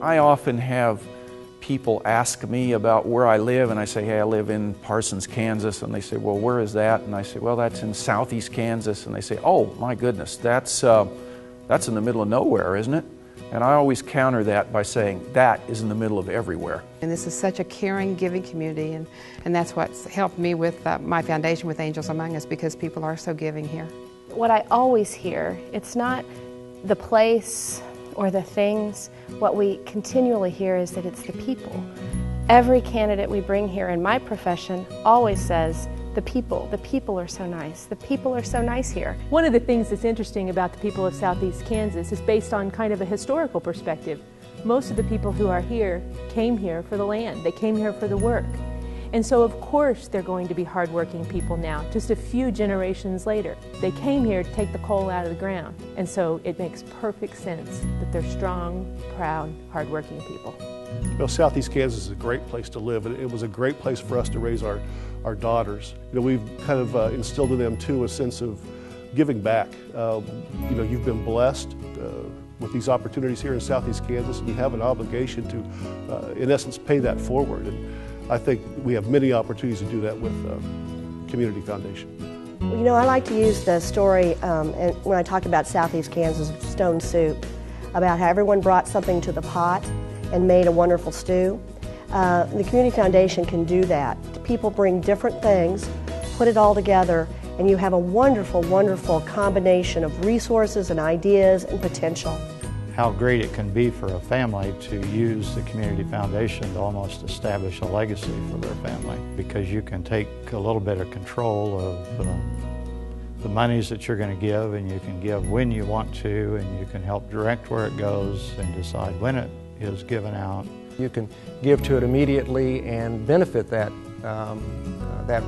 I often have people ask me about where I live, and I say, hey, I live in Parsons, Kansas, and they say, well, where is that? And I say, well, that's in southeast Kansas, and they say, oh my goodness, that's in the middle of nowhere, isn't it? And I always counter that by saying, that is in the middle of everywhere. And this is such a caring, giving community, and that's what's helped me with my foundation with Angels Among Us, because people are so giving here. What I always hear, it's not the place or the things. What we continually hear is that it's the people. Every candidate we bring here in my profession always says, the people are so nice. The people are so nice here. One of the things that's interesting about the people of Southeast Kansas is based on kind of a historical perspective. Most of the people who are here came here for the land. They came here for the work. And so of course they're going to be hardworking people now, just a few generations later. They came here to take the coal out of the ground. And so it makes perfect sense that they're strong, proud, hardworking people. Well, Southeast Kansas is a great place to live, and it was a great place for us to raise our daughters. You know, we've kind of instilled in them too a sense of giving back. You know, you've been blessed with these opportunities here in Southeast Kansas, and you have an obligation to, in essence, pay that forward. And I think we have many opportunities to do that with Community Foundation. You know, I like to use the story when I talk about Southeast Kansas stone soup, about how everyone brought something to the pot and made a wonderful stew. The Community Foundation can do that. People bring different things, put it all together, and you have a wonderful, wonderful combination of resources and ideas and potential. How great it can be for a family to use the Community Foundation to almost establish a legacy for their family, because you can take a little bit of control of the monies that you're going to give, and you can give when you want to, and you can help direct where it goes and decide when it is given out. You can give to it immediately and benefit that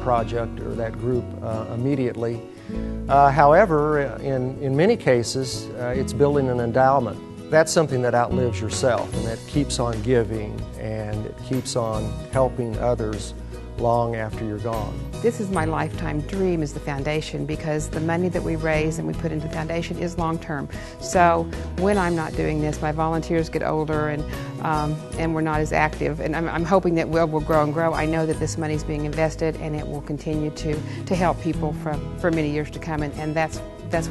project or that group immediately. However, in many cases, it's building an endowment. That's something that outlives yourself, and that keeps on giving, and it keeps on helping others long after you're gone. This is my lifetime dream, is the foundation, because the money that we raise and we put into the foundation is long-term. So when I'm not doing this, my volunteers get older and we're not as active, and I'm hoping that we'll grow and grow. I know that this money is being invested, and it will continue to help people for many years to come, and that's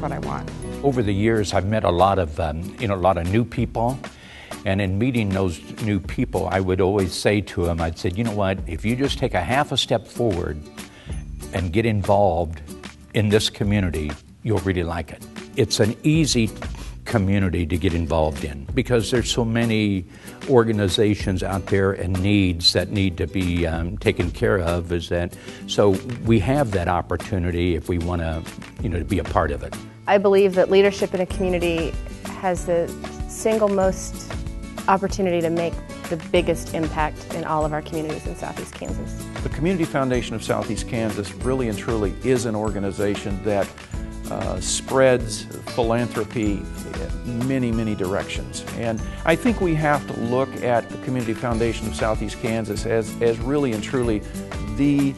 what I want. Over the years, I've met a lot of new people. And in meeting those new people, I would always say to them, I'd say, you know what, if you just take a half a step forward and get involved in this community, you'll really like it. It's an easy community to get involved in, because there's so many organizations out there and needs that need to be taken care of. So we have that opportunity if we want to, to be a part of it. I believe that leadership in a community has the single most opportunity to make the biggest impact in all of our communities in Southeast Kansas. The Community Foundation of Southeast Kansas really and truly is an organization that spreads philanthropy in many, many directions. And I think we have to look at the Community Foundation of Southeast Kansas as really and truly the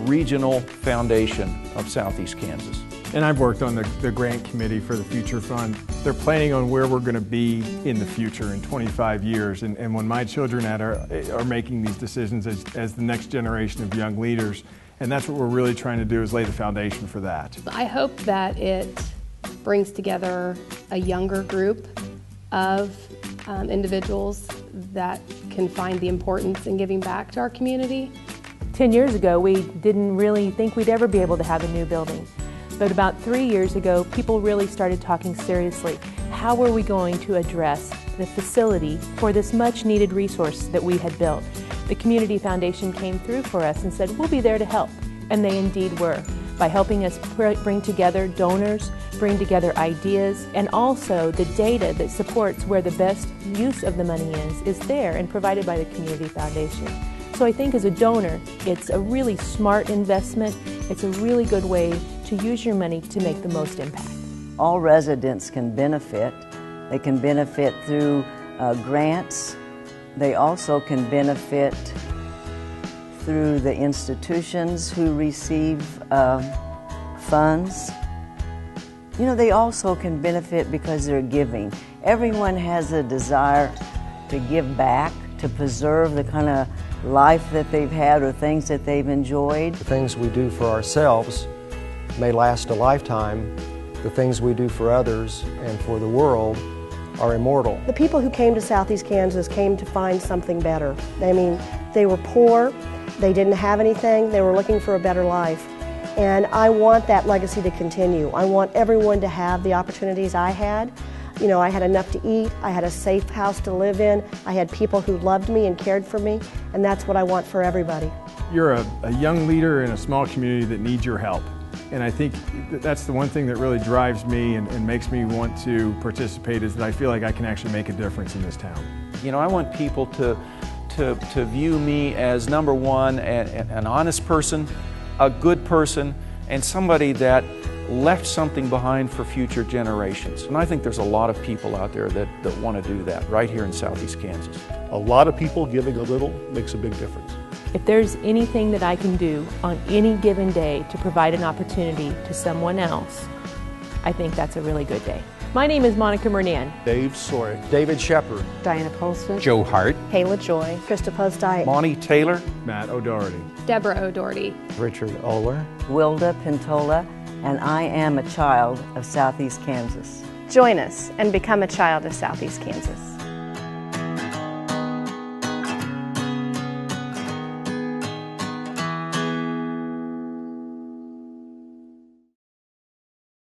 regional foundation of Southeast Kansas. And I've worked on the grant committee for the Future Fund. They're planning on where we're going to be in the future in 25 years. And when my children are making these decisions as the next generation of young leaders, and that's what we're really trying to do, is lay the foundation for that. I hope that it brings together a younger group of individuals that can find the importance in giving back to our community. 10 years ago, we didn't really think we'd ever be able to have a new building. But about 3 years ago, people really started talking seriously. How were we going to address the facility for this much needed resource that we had built? The Community Foundation came through for us and said, we'll be there to help. And they indeed were, by helping us bring together donors, bring together ideas, and also the data that supports where the best use of the money is there and provided by the Community Foundation. So I think as a donor, it's a really smart investment. It's a really good way to use your money to make the most impact. All residents can benefit. They can benefit through grants. They also can benefit through the institutions who receive funds. They also can benefit because they're giving. Everyone has a desire to give back, to preserve the kind of life that they've had or things that they've enjoyed. The things we do for ourselves may last a lifetime. The things we do for others and for the world are immortal. The people who came to Southeast Kansas came to find something better. I mean, they were poor, they didn't have anything, they were looking for a better life. And I want that legacy to continue. I want everyone to have the opportunities I had. You know, I had enough to eat, I had a safe house to live in, I had people who loved me and cared for me, and that's what I want for everybody. You're a young leader in a small community that needs your help. And I think that's the one thing that really drives me and makes me want to participate, is that I feel like I can actually make a difference in this town. You know, I want people to view me as, number one, an honest person, a good person, and somebody that left something behind for future generations. And I think there's a lot of people out there that want to do that right here in Southeast Kansas. A lot of people giving a little makes a big difference. If there's anything that I can do on any given day to provide an opportunity to someone else, I think that's a really good day. My name is Monica Mernan. Dave Sorik. David Shepard. Diana Polston. Joe Hart. Kayla Joy. Krista Postite. Monty Taylor. Matt O'Doherty. Deborah O'Doherty. Richard Oler. Wilda Pintola, and I am a child of Southeast Kansas. Join us and become a child of Southeast Kansas.